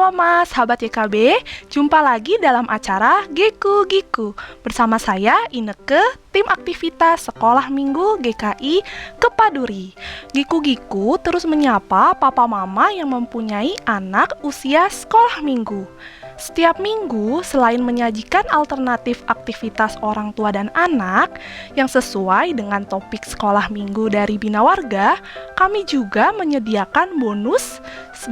Halo Mama, sahabat YKB, jumpa lagi dalam acara Geku Giku. Bersama saya Ineke, tim aktivitas Sekolah Minggu GKI Kepaduri. Giku Giku terus menyapa papa mama yang mempunyai anak usia sekolah minggu. Setiap minggu, selain menyajikan alternatif aktivitas orang tua dan anak yang sesuai dengan topik sekolah minggu dari Bina Warga, kami juga menyediakan bonus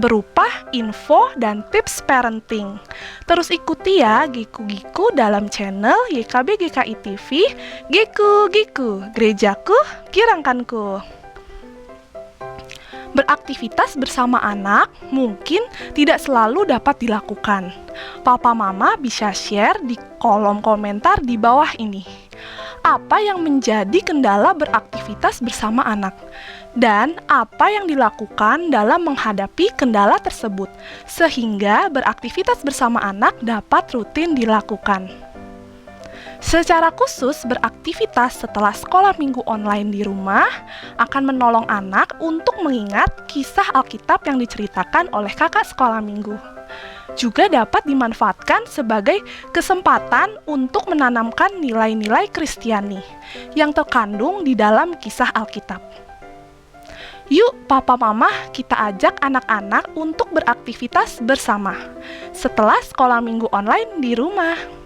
berupa info dan tips parenting. Terus ikuti ya Giku Giku dalam channel YKB GKI TV, Giku Giku, gerejaku, kirangkanku. Beraktivitas bersama anak mungkin tidak selalu dapat dilakukan. Papa mama bisa share di kolom komentar di bawah ini. Apa yang menjadi kendala beraktivitas bersama anak? Dan apa yang dilakukan dalam menghadapi kendala tersebut, sehingga beraktivitas bersama anak dapat rutin dilakukan. Secara khusus, beraktivitas setelah sekolah minggu online di rumah akan menolong anak untuk mengingat kisah Alkitab yang diceritakan oleh kakak sekolah minggu. Juga dapat dimanfaatkan sebagai kesempatan untuk menanamkan nilai-nilai Kristiani yang terkandung di dalam kisah Alkitab. Yuk papa mama, kita ajak anak-anak untuk beraktivitas bersama setelah sekolah minggu online di rumah.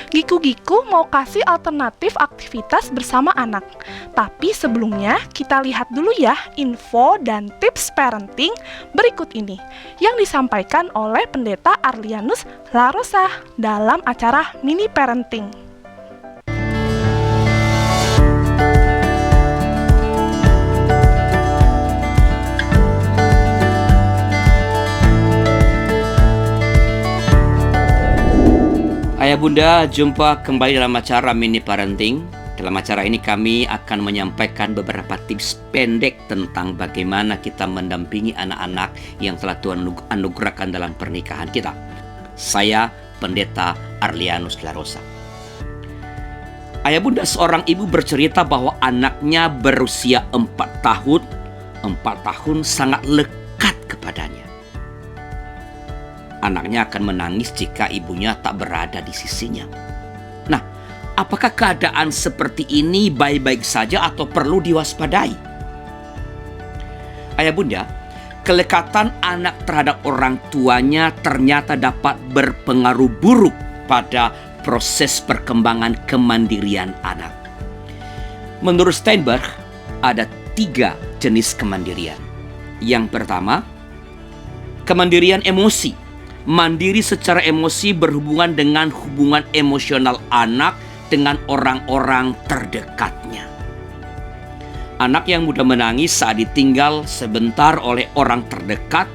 Giku Giku mau kasih alternatif aktivitas bersama anak. Tapi sebelumnya kita lihat dulu ya info dan tips parenting berikut ini yang disampaikan oleh Pendeta Arlianus Larosa dalam acara Mini Parenting. Ayah Bunda, jumpa kembali dalam acara Mini Parenting. Dalam acara ini kami akan menyampaikan beberapa tips pendek tentang bagaimana kita mendampingi anak-anak yang telah Tuhan anugerahkan dalam pernikahan kita. Saya Pendeta Arlianus Larosa. Ayah Bunda, seorang ibu bercerita bahwa anaknya berusia 4 tahun. 4 tahun sangat lekat kepadanya. Anaknya akan menangis jika ibunya tak berada di sisinya. Nah, apakah keadaan seperti ini baik-baik saja atau perlu diwaspadai? Ayah Bunda, kelekatan anak terhadap orang tuanya ternyata dapat berpengaruh buruk pada proses perkembangan kemandirian anak. Menurut Steinberg, ada 3 jenis kemandirian. Yang pertama, kemandirian emosi. Mandiri secara emosi berhubungan dengan hubungan emosional anak dengan orang-orang terdekatnya. Anak yang mudah menangis saat ditinggal sebentar oleh orang terdekat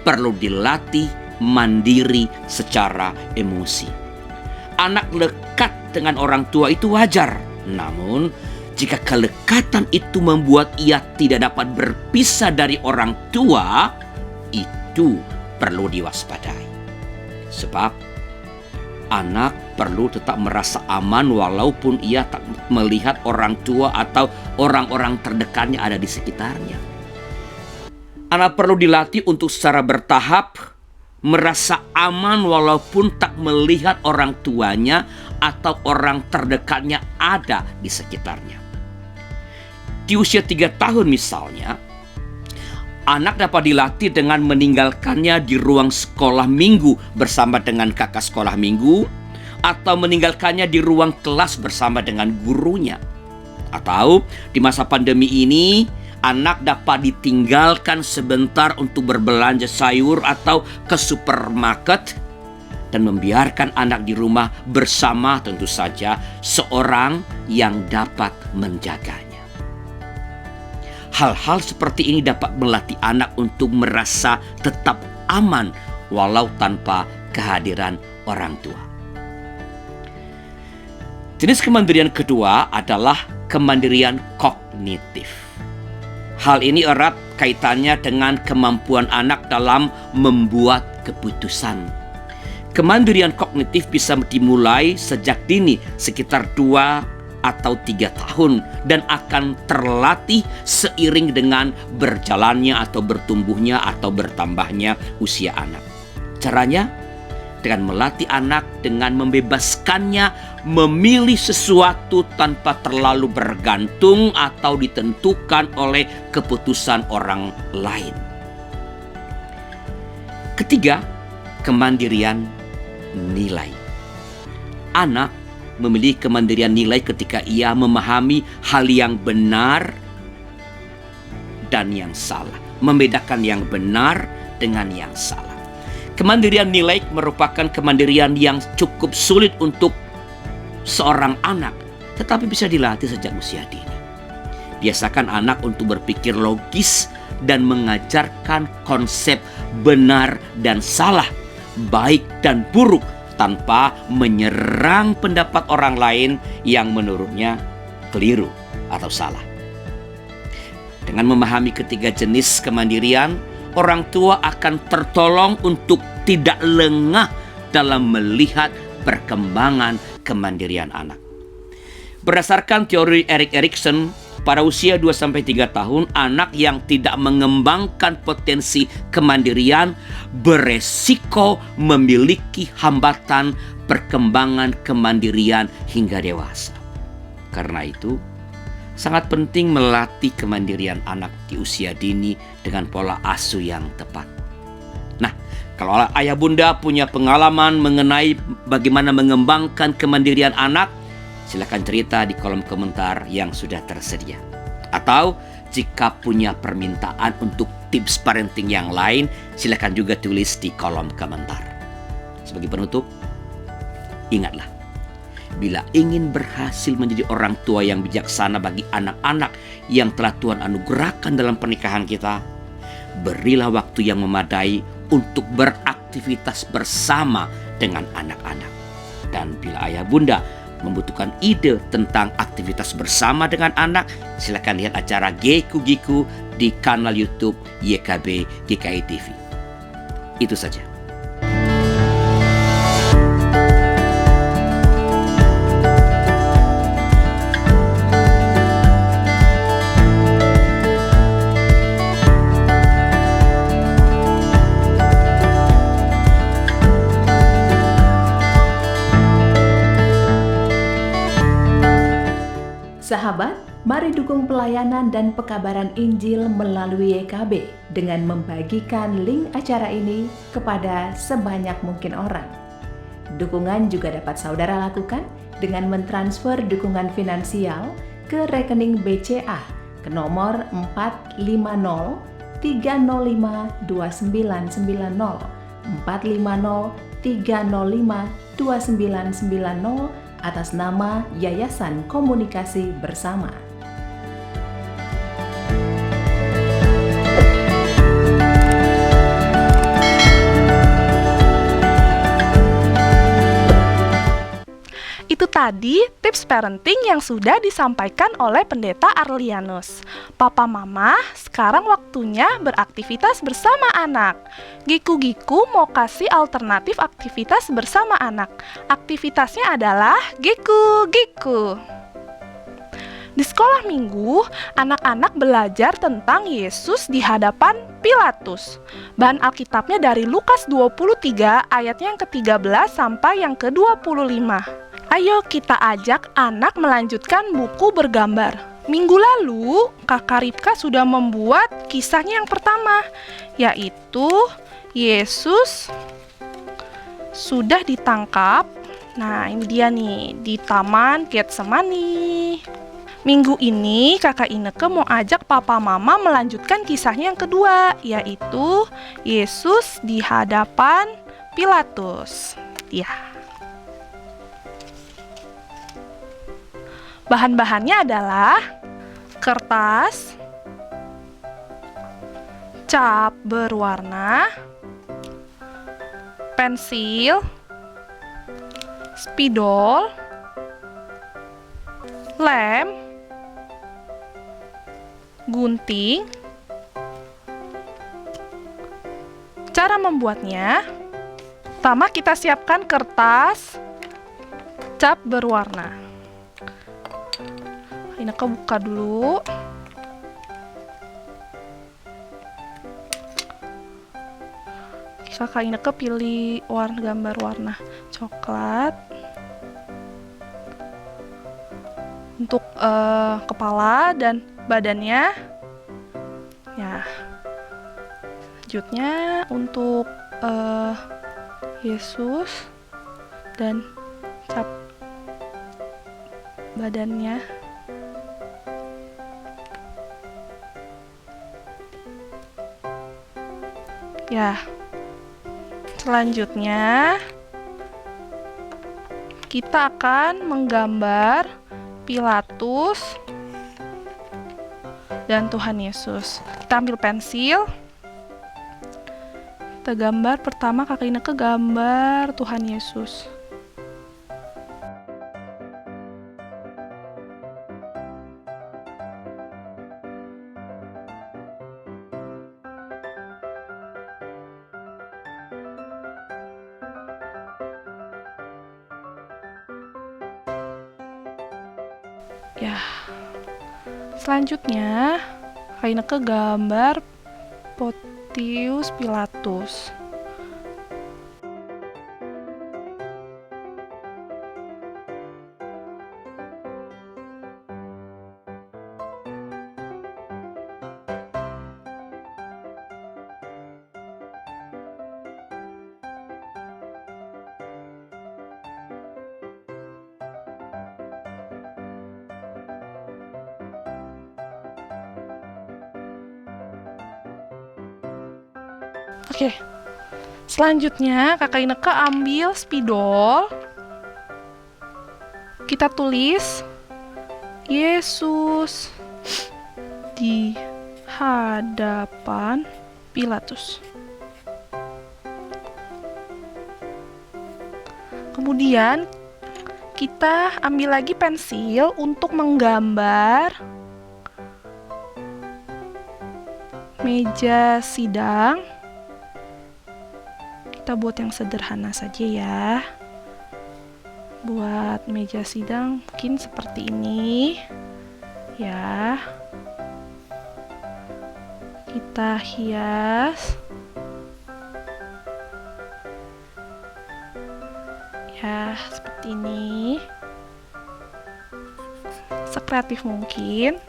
perlu dilatih mandiri secara emosi. Anak lekat dengan orang tua itu wajar, namun jika kelekatan itu membuat ia tidak dapat berpisah dari orang tua, itu perlu diwaspadai. Sebab anak perlu tetap merasa aman walaupun ia tak melihat orang tua atau orang-orang terdekatnya ada di sekitarnya. Anak perlu dilatih untuk secara bertahap merasa aman walaupun tak melihat orang tuanya atau orang terdekatnya ada di sekitarnya. Di usia 3 tahun misalnya, anak dapat dilatih dengan meninggalkannya di ruang sekolah minggu bersama dengan kakak sekolah minggu, atau meninggalkannya di ruang kelas bersama dengan gurunya. Atau di masa pandemi ini, anak dapat ditinggalkan sebentar untuk berbelanja sayur atau ke supermarket dan membiarkan anak di rumah bersama tentu saja seorang yang dapat menjaganya. Hal-hal seperti ini dapat melatih anak untuk merasa tetap aman walau tanpa kehadiran orang tua. Jenis kemandirian kedua adalah kemandirian kognitif. Hal ini erat kaitannya dengan kemampuan anak dalam membuat keputusan. Kemandirian kognitif bisa dimulai sejak dini, sekitar 2 atau 3 tahun dan akan terlatih seiring dengan berjalannya atau bertumbuhnya atau bertambahnya usia anak. Caranya dengan melatih anak dengan membebaskannya memilih sesuatu tanpa terlalu bergantung atau ditentukan oleh keputusan orang lain. Ketiga, kemandirian nilai. Anak memiliki kemandirian nilai ketika ia memahami hal yang benar dan yang salah, membedakan yang benar dengan yang salah. Kemandirian nilai merupakan kemandirian yang cukup sulit untuk seorang anak, tetapi bisa dilatih sejak usia dini. Biasakan anak untuk berpikir logis dan mengajarkan konsep benar dan salah, baik dan buruk, tanpa menyerang pendapat orang lain yang menurutnya keliru atau salah. Dengan memahami ketiga jenis kemandirian, orang tua akan tertolong untuk tidak lengah dalam melihat perkembangan kemandirian anak. Berdasarkan teori Erik Erikson, pada usia 2-3 tahun, anak yang tidak mengembangkan potensi kemandirian beresiko memiliki hambatan perkembangan kemandirian hingga dewasa. Karena itu, sangat penting melatih kemandirian anak di usia dini dengan pola asuh yang tepat. Nah, kalau ayah bunda punya pengalaman mengenai bagaimana mengembangkan kemandirian anak, silakan cerita di kolom komentar yang sudah tersedia. Atau jika punya permintaan untuk tips parenting yang lain, silakan juga tulis di kolom komentar. Sebagai penutup, ingatlah, bila ingin berhasil menjadi orang tua yang bijaksana bagi anak-anak yang telah Tuhan anugerahkan dalam pernikahan kita, berilah waktu yang memadai untuk beraktivitas bersama dengan anak-anak. Dan bila ayah bunda membutuhkan ide tentang aktivitas bersama dengan anak, silakan lihat acara Giku di kanal YouTube YKB GKI TV. Itu saja. Sahabat, mari dukung pelayanan dan pekabaran Injil melalui YKB dengan membagikan link acara ini kepada sebanyak mungkin orang. Dukungan juga dapat saudara lakukan dengan mentransfer dukungan finansial ke rekening BCA ke nomor 450 305 2990 450 305 2990 atas nama Yayasan Komunikasi Bersama. Itu tadi tips parenting yang sudah disampaikan oleh Pendeta Arlianus. Papa Mama, sekarang waktunya beraktivitas bersama anak. Giku mau kasih alternatif aktivitas bersama anak. Aktivitasnya adalah Giku. Di sekolah minggu, anak-anak belajar tentang Yesus di hadapan Pilatus. Bahan Alkitabnya dari Lukas 23 ayatnya yang ke-13 sampai yang ke-25. Ayo kita ajak anak melanjutkan buku bergambar. Minggu lalu, Kakak Ripka sudah membuat kisahnya yang pertama, yaitu Yesus sudah ditangkap. Nah, ini dia nih, di Taman Getsemani. Minggu ini, Kakak Ineke mau ajak Papa Mama melanjutkan kisahnya yang kedua, yaitu Yesus di hadapan Pilatus. Ya. Bahan-bahannya adalah kertas, cap berwarna, pensil, spidol, lem, gunting. Cara membuatnya, pertama kita siapkan kertas, cap berwarna. Ineke buka dulu. Kakak Ineke pilih gambar warna coklat. Untuk kepala dan badannya. Ya. Selanjutnya untuk Yesus dan cap badannya. Ya. Selanjutnya kita akan menggambar Pilatus dan Tuhan Yesus. Kita ambil pensil. Kita gambar pertama, Kakak Ineke gambar Tuhan Yesus. Ya. Selanjutnya, Kak Ineke gambar Pontius Pilatus. Oke. Selanjutnya, Kakak Ineke ambil spidol. Kita tulis Yesus di hadapan Pilatus. Kemudian kita ambil lagi pensil untuk menggambar meja sidang. Kita buat yang sederhana saja ya. Buat meja sidang mungkin seperti ini. Ya. Kita hias. Ya, seperti ini. Sekreatif mungkin.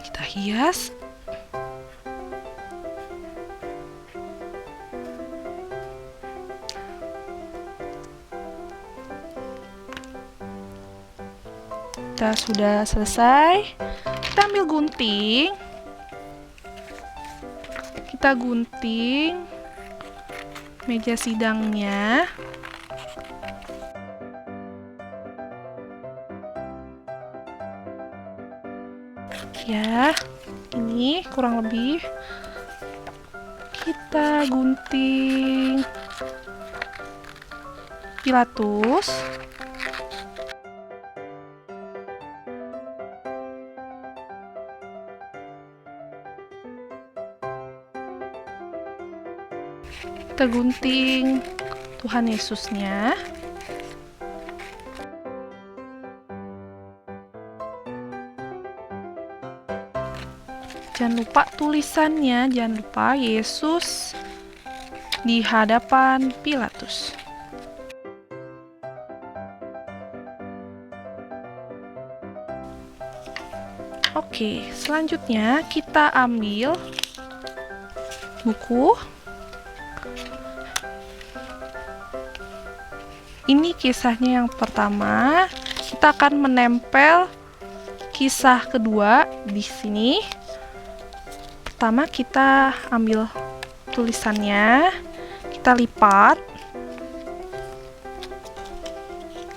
Kita hias. Kita sudah selesai. Kita ambil gunting. Kita gunting meja sidangnya. Ya, ini kurang lebih. Kita gunting Pilatus. Kita gunting Tuhan Yesusnya. Jangan lupa tulisannya, jangan lupa Yesus di hadapan Pilatus. Oke, selanjutnya kita ambil buku. Ini kisahnya yang pertama. Kita akan menempel kisah kedua di sini. Pertama kita ambil tulisannya, kita lipat.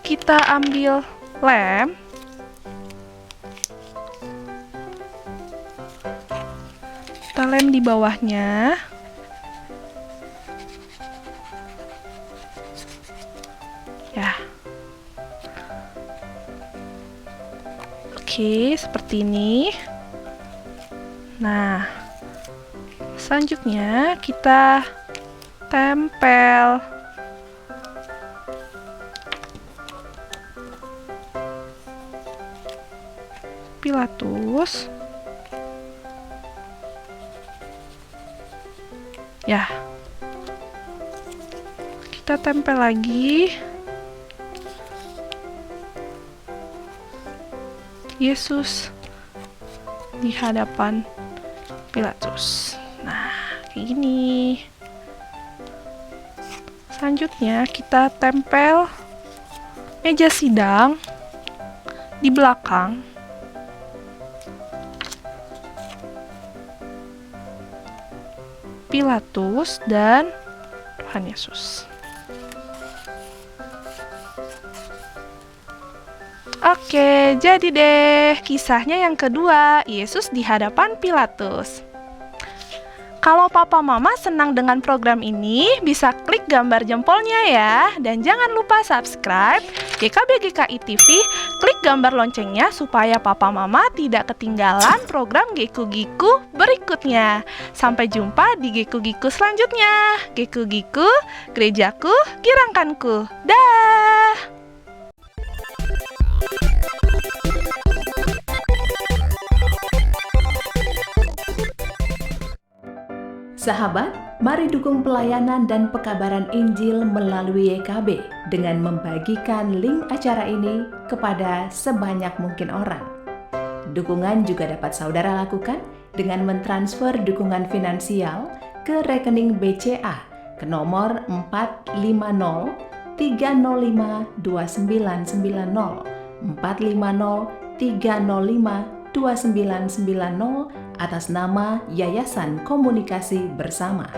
Kita ambil lem. Kita lem di bawahnya. Ya. Oke, seperti ini. Nah, selanjutnya kita tempel Pilatus. Ya. Kita tempel lagi. Yesus di hadapan Pilatus. Nah, kayak gini. Selanjutnya kita tempel meja sidang di belakang. Pilatus dan Tuhan Yesus. Oke, jadi deh kisahnya yang kedua, Yesus di hadapan Pilatus. Kalau papa mama senang dengan program ini, bisa klik gambar jempolnya ya. Dan jangan lupa subscribe GKB GKI TV, klik gambar loncengnya supaya papa mama tidak ketinggalan program Geku Giku berikutnya. Sampai jumpa di Geku Giku selanjutnya. Geku Giku, gerejaku, kirangkanku. Dah! Sahabat, mari dukung pelayanan dan pekabaran Injil melalui YKB dengan membagikan link acara ini kepada sebanyak mungkin orang. Dukungan juga dapat saudara lakukan dengan mentransfer dukungan finansial ke rekening BCA ke nomor 450 305 2990 450 305 2990 atas nama Yayasan Komunikasi Bersama.